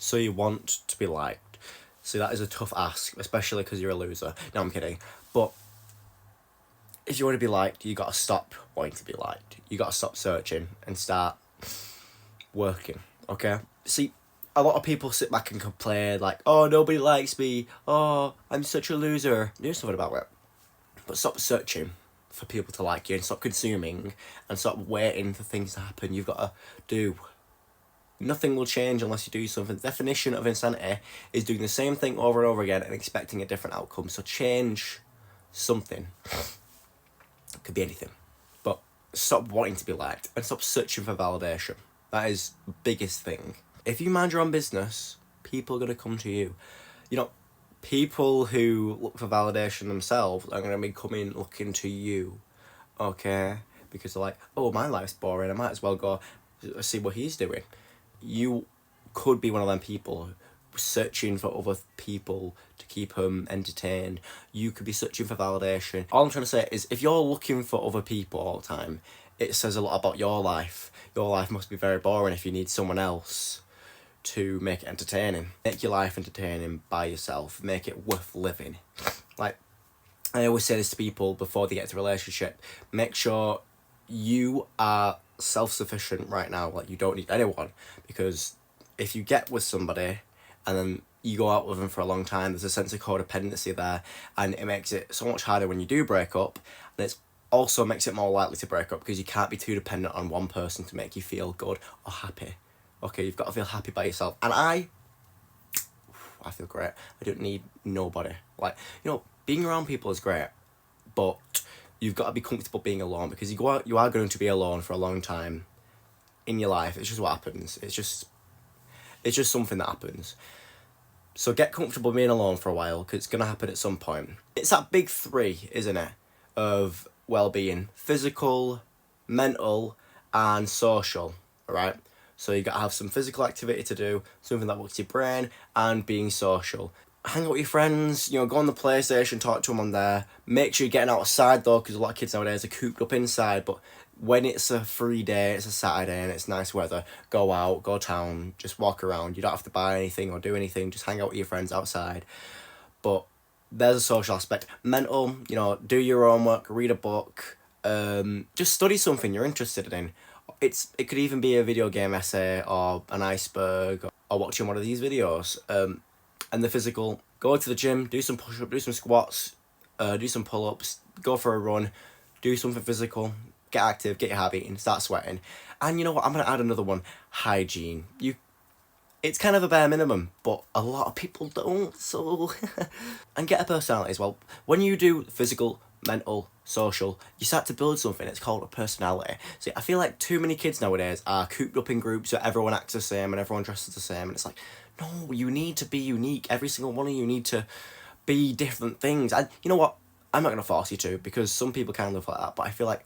So you want to be liked. See, that is a tough ask, especially because you're a loser. No, I'm kidding. But if you want to be liked, you got to stop wanting to be liked. You got to stop searching and start working, okay? See, a lot of people sit back and complain, like, oh, nobody likes me. Oh, I'm such a loser. Do something about it. But stop searching for people to like you and stop consuming and stop waiting for things to happen. You've got to do. Nothing will change unless you do something. The definition of insanity is doing the same thing over and over again and expecting a different outcome. So change something. It could be anything. But stop wanting to be liked and stop searching for validation. That is the biggest thing. If you mind your own business, people are going to come to you. You know, people who look for validation themselves are going to be coming looking to you. Okay? Because they're like, oh, my life's boring. I might as well go see what he's doing. You could be one of them people searching for other people to keep them entertained. You could be searching for validation. All I'm trying to say is if you're looking for other people all the time, it says a lot about your life. Your life must be very boring if you need someone else to make it entertaining. Make your life entertaining by yourself. Make it worth living. Like, I always say this to people before they get into a relationship. Make sure you are self-sufficient right now. Like, you don't need anyone. Because if you get with somebody and then you go out with them for a long time, there's a sense of codependency there, and it makes it so much harder when you do break up, and it also makes it more likely to break up because you can't be too dependent on one person to make you feel good or happy. Okay, you've got to feel happy by yourself. And I feel great. I don't need nobody. Like, you know, being around people is great, but you've got to be comfortable being alone because you are going to be alone for a long time in your life. It's just what happens. It's just something that happens. So get comfortable being alone for a while because it's going to happen at some point. It's that big three, isn't it, of well-being: physical, mental, and social, right? So you got to have some physical activity to do, something that works your brain, and being social. Hang out with your friends, you know, go on the PlayStation, talk to them on there. Make sure you're getting outside though, because a lot of kids nowadays are cooped up inside. But when it's a free day, it's a Saturday and it's nice weather, go out, go town, just walk around. You don't have to buy anything or do anything, just hang out with your friends outside. But there's a social aspect. Mental, you know, do your homework, read a book, just study something you're interested in. It could even be a video game essay or an iceberg or watching one of these videos. And the physical, go to the gym, do some push-ups, do some squats, do some pull-ups, go for a run, do something physical, get active, get your heart beating, start sweating. And you know what, I'm going to add another one: hygiene. It's kind of a bare minimum, but a lot of people don't, so... And get a personality as well. When you do physical, mental, social, you start to build something. It's called a personality. See, I feel like too many kids nowadays are cooped up in groups where everyone acts the same and everyone dresses the same, and it's like, no, you need to be unique. Every single one of you need to be different things. And you know what? I'm not going to force you to, because some people can live like that, but I feel like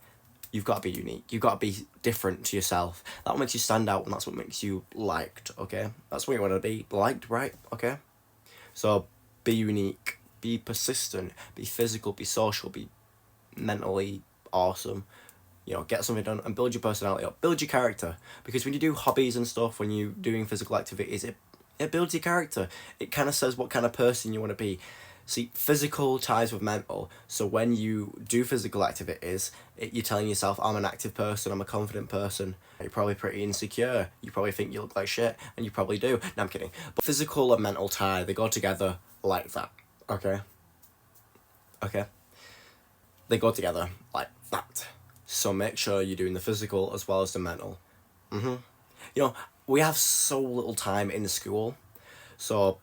you've got to be unique. You've got to be different to yourself. That makes you stand out, and that's what makes you liked, okay? That's what you want to be, liked, right? Okay? So, be unique, be persistent, be physical, be social, be mentally awesome. You know, get something done and build your personality up. Build your character. Because when you do hobbies and stuff, when you're doing physical activities, it builds your character. It kind of says what kind of person you want to be. See, physical ties with mental. So when you do physical activities, you're telling yourself, I'm an active person, I'm a confident person. You're probably pretty insecure. You probably think you look like shit, and you probably do. No, I'm kidding. But physical and mental tie, they go together like that. Okay? Okay? They go together like that. So make sure you're doing the physical as well as the mental. You know, we have so little time in school, so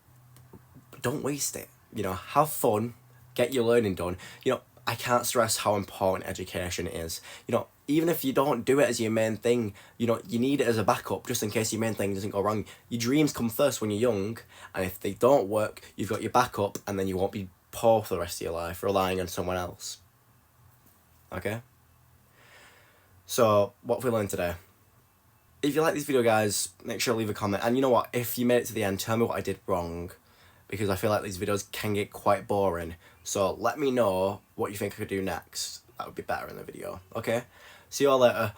don't waste it. You know, have fun, get your learning done. You know, I can't stress how important education is. You know, even if you don't do it as your main thing, you know, you need it as a backup just in case your main thing doesn't go wrong. Your dreams come first when you're young, and if they don't work, you've got your backup, and then you won't be poor for the rest of your life relying on someone else. Okay? So, what have we learned today? If you like this video, guys, make sure to leave a comment. And you know what? If you made it to the end, tell me what I did wrong, because I feel like these videos can get quite boring. So let me know what you think I could do next. That would be better in the video, okay? See you all later.